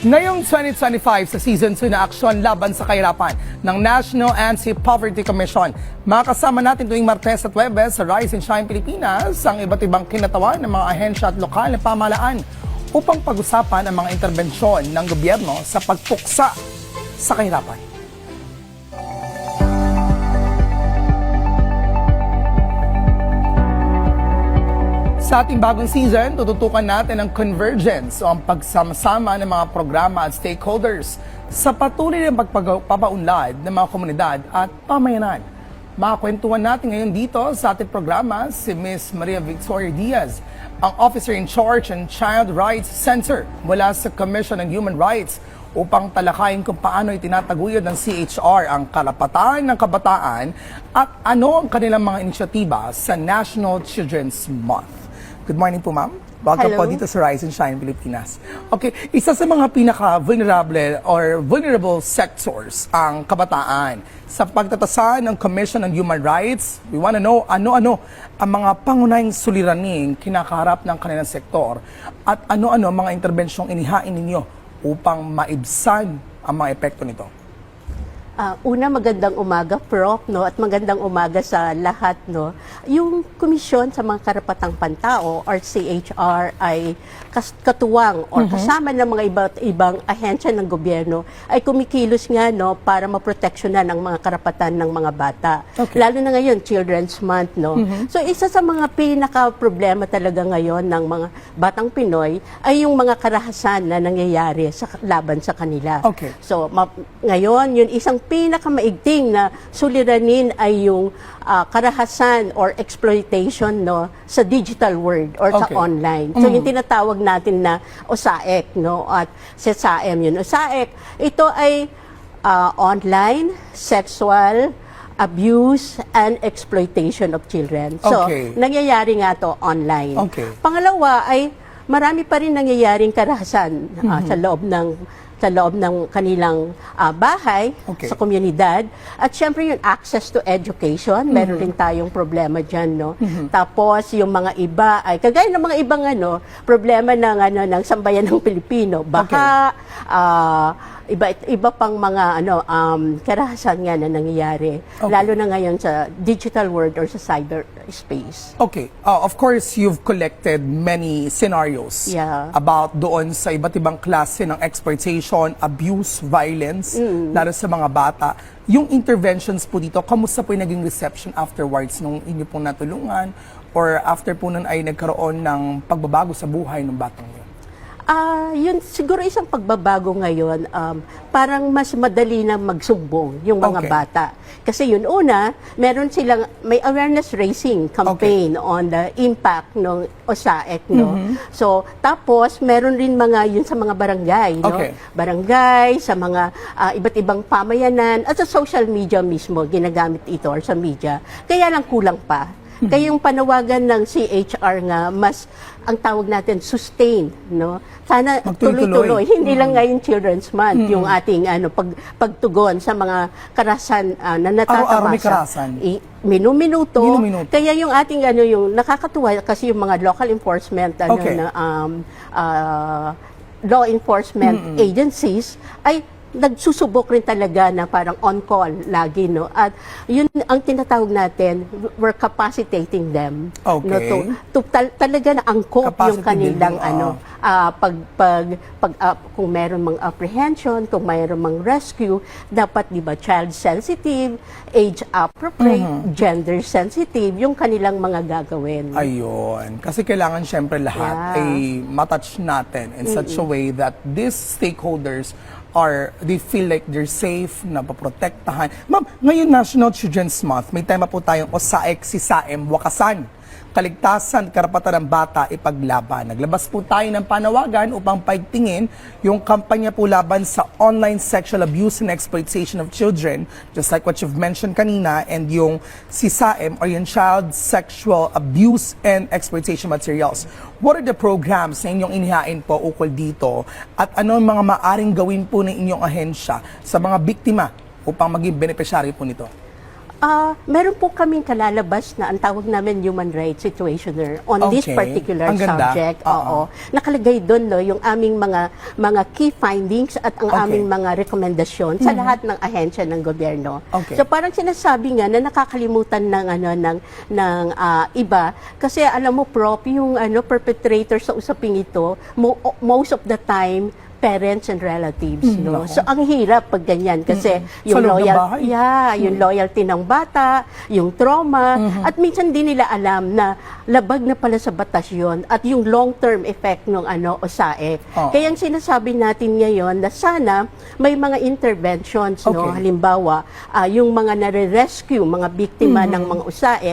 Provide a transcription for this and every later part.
Ngayong 2025 sa Season 2 na aksyon laban sa kahirapan ng National Anti-Poverty Commission. Makasama natin tuwing Martes at Huwebes sa Rise and Shine Pilipinas ang iba't ibang kinatawan ng mga ahensya at lokal na pamahalaan upang pag-usapan ang mga interbensyon ng gobyerno sa pagpuksa sa kahirapan. Sa ating bagong season, tututukan natin ang convergence o ang pagsama-sama ng mga programa at stakeholders sa patuloy ng pagpapaunlad ng mga komunidad at pamayanan. Makakwentuhan natin ngayon dito sa ating programa si Ms. Maria Victoria Diaz, ang Officer in Charge ng Child Rights Center mula sa Commission on Human Rights upang talakayin kung paano itinataguyod ng CHR ang karapatan ng kabataan at ano ang kanilang mga inisyatiba sa National Children's Month. Good morning po, ma'am. Welcome po dito sa Rise and Shine Pilipinas. Okay, isa sa mga pinaka-vulnerable or vulnerable sectors ang kabataan. Sa pagtatasan ng Commission on Human Rights, we want to know ano-ano ang mga pangunahing suliraning kinakaharap ng kanilang sektor at ano-ano ang mga interbensyong inihain ninyo upang maibsan ang mga epekto nito. Una, magandang umaga, Prof, no? At magandang umaga sa lahat, no? Yung Komisyon sa mga Karapatang Pantao or CHR ay katuwang or kasama ng mga iba't ibang ahensya ng gobyerno ay kumikilos nga, no, para maproteksyonan ang mga karapatan ng mga bata. Okay. Lalo na ngayon, Children's Month, no? So, isa sa mga pinaka-problema talaga ngayon ng mga batang Pinoy ay yung mga karahasan na nangyayari sa laban sa kanila. Okay. So, ngayon, yun isang pinakamaigting na suliranin ay yung karahasan or exploitation, no, sa digital world or sa online. So yung tinatawag natin na OSAEC, no, at SESAEM yun. OSAEC, ito ay online sexual abuse and exploitation of children. So nangyayari nga to online. Pangalawa ay marami pa rin nangyayaring karahasan sa loob ng kanilang bahay, sa komunidad. At syempre yung access to education, meron rin tayong problema dyan, no? Tapos yung mga iba ay, kagaya ng mga ibang problema ng sambayan ng Pilipino, baka, iba pang mga karahasan nga na nangyayari, lalo na ngayon sa digital world or sa cyberspace. Okay. Of course, you've collected many scenarios about doon sa iba't ibang klase ng exploitation, abuse, violence, lalo sa mga bata. Yung interventions po dito, kamusta po yung naging reception afterwards nung inyo pong natulungan or after po nun ay nagkaroon ng pagbabago sa buhay ng batang yun? Yun siguro isang pagbabago ngayon, parang mas madali na magsumbong yung mga bata. Kasi yun una, may awareness raising campaign on the impact ng OSAEC, no? So, tapos meron rin yun sa mga barangay, no? Barangay, sa mga iba't ibang pamayanan, at sa social media mismo, ginagamit ito or sa media. Kaya lang kulang pa. Kaya yung panawagan ng CHR nga, mas ang tawag natin, sustain, no? Sana tuloy-tuloy. Hindi lang ngayon Children's Month, yung ating pagtugon sa mga karahasan na natatamasa. Araw-araw may karahasan. Minuminuto. Kaya yung ating yung nakakatuwa kasi yung mga local enforcement law enforcement agencies ay nagsusubok rin talaga na parang on-call lagi, no? At yun ang tinatawag natin, we're capacitating them. No, talaga na angkop yung kanilang kung mayroon mang apprehension, kung mayroon mang rescue, dapat, di ba, child sensitive, age appropriate, gender sensitive, yung kanilang mga gagawin. Ayun. Kasi kailangan syempre lahat ay matouch natin in such a way that these stakeholders they feel like they're safe, napaprotektahan. Ma'am, ngayon National Children's Month, may tema po tayong OSAEC, SESAEM, Wakasan. Kaligtasan, karapatan ng bata, ipaglaban. Naglabas po tayo ng panawagan upang paigtingin yung kampanya po laban sa online sexual abuse and exploitation of children, just like what you've mentioned kanina, and yung SESAEM or yung Child Sexual Abuse and Exploitation Materials. What are the programs na inyong inihain po ukol dito at ano ang mga maaring gawin po ng inyong ahensya sa mga biktima upang maging beneficiary po nito? Meron po kaming kalalabas na ang tawag namin human rights situationer on this Okay. particular Ang ganda. subject. Oo. Nakalagay doon yung aming mga key findings at ang Okay. aming mga rekomendasyon sa lahat ng ahensya ng gobyerno. Okay. So parang sinasabi nga na nakakalimutan ng iba kasi alam mo prop yung perpetrator sa usaping ito most of the time parents and relatives, no? Nako. So ang hirap pag ganyan kasi yung Sa loob ng bahay. yung loyalty ng bata, yung trauma, at minsan di nila alam na labag na pala sa batas yun at yung long-term effect ng OSAE. Oh. Kaya ang sinasabi natin ngayon na sana may mga interventions, no? Okay. Halimbawa, yung mga nare-rescue, mga biktima ng mga OSAE,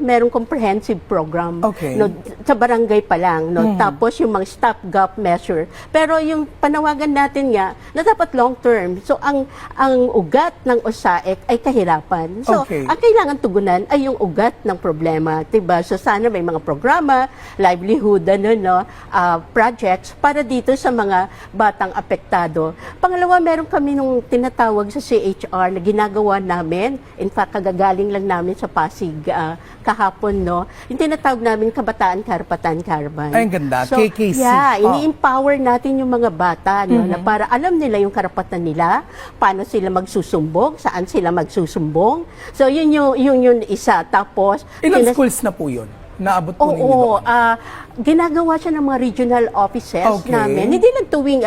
merong comprehensive program, Okay. no? Sa barangay pa lang, no? Tapos yung mga stopgap measure. Pero yung panawagan natin nga na dapat long term. So ang ugat ng OSAEC ay kahirapan. So Okay. ang kailangan tugunan ay yung ugat ng problema, 'di ba? So sana may mga programa, livelihood projects para dito sa mga batang apektado. Pangalawa, meron kami nung tinatawag sa CHR na ginagawa namin. In fact, kagagaling lang namin sa Pasig kahapon, no. Yung tinatawag namin Kabataan Karapatan Caravan. Ay, ang ganda. KKC. Yeah, Oh. ini-empower natin yung mga bata, no, na para alam nila yung karapatan nila, paano sila magsusumbong, saan sila magsusumbong. So yun yung isa. Tapos Ilang schools na po yun? Naabot po ninyo Oo, doon? ginagawa siya ng mga regional offices Okay. namin. Hindi lang tuwing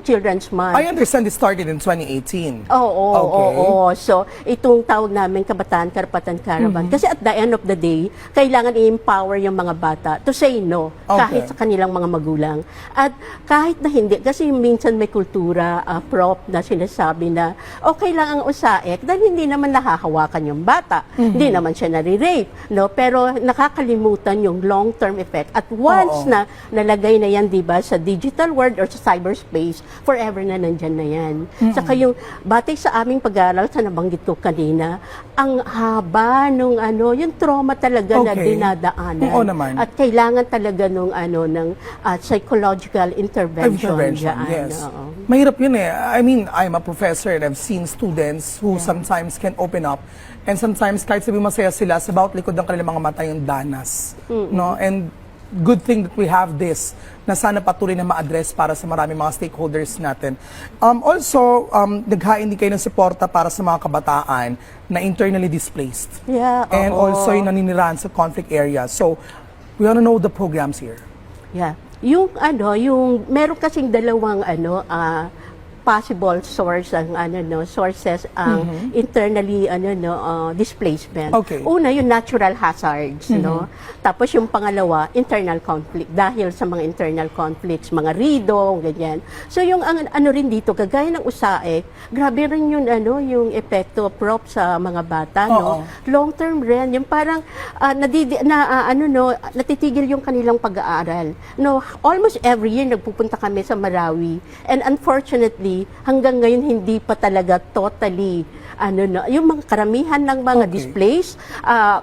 Children's Month. I understand it started in 2018. Oo, Okay. oo. So, itong tawag namin Kabataan Karapatan Caravan. Mm-hmm. Kasi at the end of the day, kailangan i-empower yung mga bata to say no Okay. kahit sa kanilang mga magulang. At kahit na hindi, kasi minsan may kultura, prop, na sinasabi na okay lang ang USAEC dahil hindi naman nahahawakan yung bata. Mm-hmm. Hindi naman siya nare-rape. No? Pero nakakalimutan yung long-term effect. At once Oo. na nalagay na yan, di ba, sa digital world or sa cyberspace, forever na nandyan na yan. Saka yung batay sa aming pag-aaral, sa nabanggit ko kanina, ang haba nung yung trauma talaga na Okay. dinadaanan. Oo naman. At kailangan talaga ng psychological intervention. dyan. Yes. Oo. Mahirap yun eh. I mean, I'm a professor and I've seen students who sometimes can open up and sometimes kahit sabi masaya sila, sa bawat likod ng kanilang mga mata yung danas. No? And good thing that we have this na sana patuloy na ma-address para sa maraming mga stakeholders natin. Also, naghain din kayo ng suporta para sa mga kabataan na internally displaced. Yeah, And oo. also yung naninirahan sa conflict areas. So, we want to know the programs here. Yeah. Yung meron kasing dalawang possible source ang sources ang internally displacement. Okay. Una yung natural hazards, no. Tapos yung pangalawa, internal conflict dahil sa mga internal conflicts, mga rido, ganyan. So yung rin dito kagaya ng USAEC, grabe rin yung yung epekto prop sa mga bata, no. Oo. Long term rin, yung parang natitigil yung kanilang pag-aaral. No, almost every year nagpupunta kami sa Marawi and unfortunately hanggang ngayon hindi pa talaga totally yung mga karamihan ng mga Okay. displaced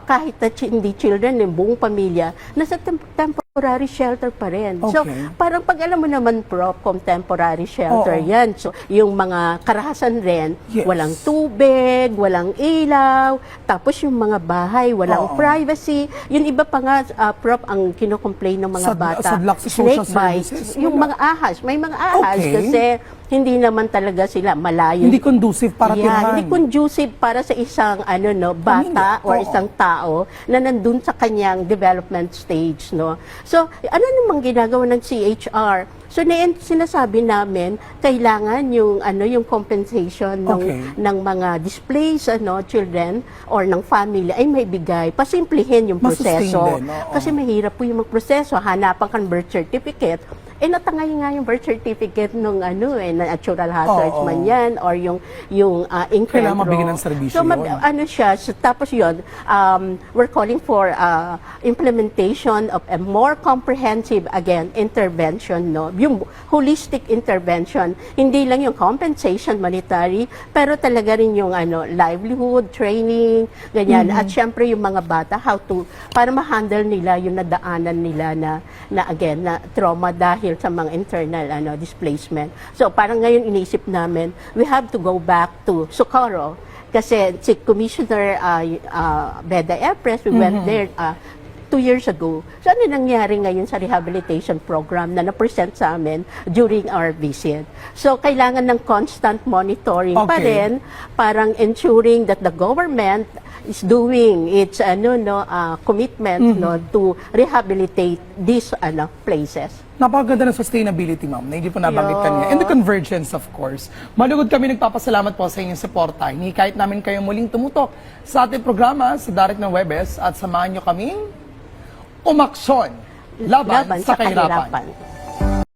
kahit na hindi children, yung buong pamilya nasa temporary shelter pa rin. So Okay. parang pag alam mo naman prop kung temporary shelter Oo. yan. So yung mga karahasan rin, Yes. walang tubig, walang ilaw, tapos yung mga bahay, walang Oo. privacy. Yung iba pa nga, prop, ang kinocomplain ng mga bata, sadlak sa social snake bites, services, yung wala. mga ahas. May mga ahas Okay. kasi hindi naman talaga sila malayo. Hindi conducive para tirahan. Hindi conducive para sa isang bata Pamilya. or Oo. isang tao na nandun sa kanyang development stage, no. So, ano namang ginagawa ng CHR? So, sinasabi namin kailangan yung compensation Okay. ng mga displaced children or ng family ay may bigay. Pasimplihin yung Masustain proseso. din, oo. Kasi mahirap po yung magproseso. Hanapan kang birth certificate. Natangay nga yung birth certificate nung na natural hazards Oo. man yan or yung ink Kailangan and mabigyan draw. ng serbisyo So, yun. siya. So, tapos yun, we're calling for implementation of a more comprehensive, again, intervention, no? Yung holistic intervention. Hindi lang yung compensation monetary, pero talaga rin yung livelihood, training, ganyan. At syempre yung mga bata, para ma-handle nila yung nadaanan nila na again, na trauma dahil sa mga internal displacement. So parang ngayon iniisip namin, we have to go back to Socorro Kasi si Commissioner Beda Epres, we went there 2 years ago. So ano nangyari ngayon sa rehabilitation program na na-present sa amin during our visit? So kailangan ng constant monitoring pa Okay. rin, parang ensuring that the government is doing its commitment to rehabilitate these places. Napakaganda ng sustainability, ma'am, na hindi po nabanggit Yeah. kanina. And the convergence, of course. Malugod kami nagpapasalamat po sa inyong suporta. Kahit namin kayo muling tumutok sa ating programa sa Direct ng Webes at samahan nyo kaming umaksyon laban, sa kahirapan.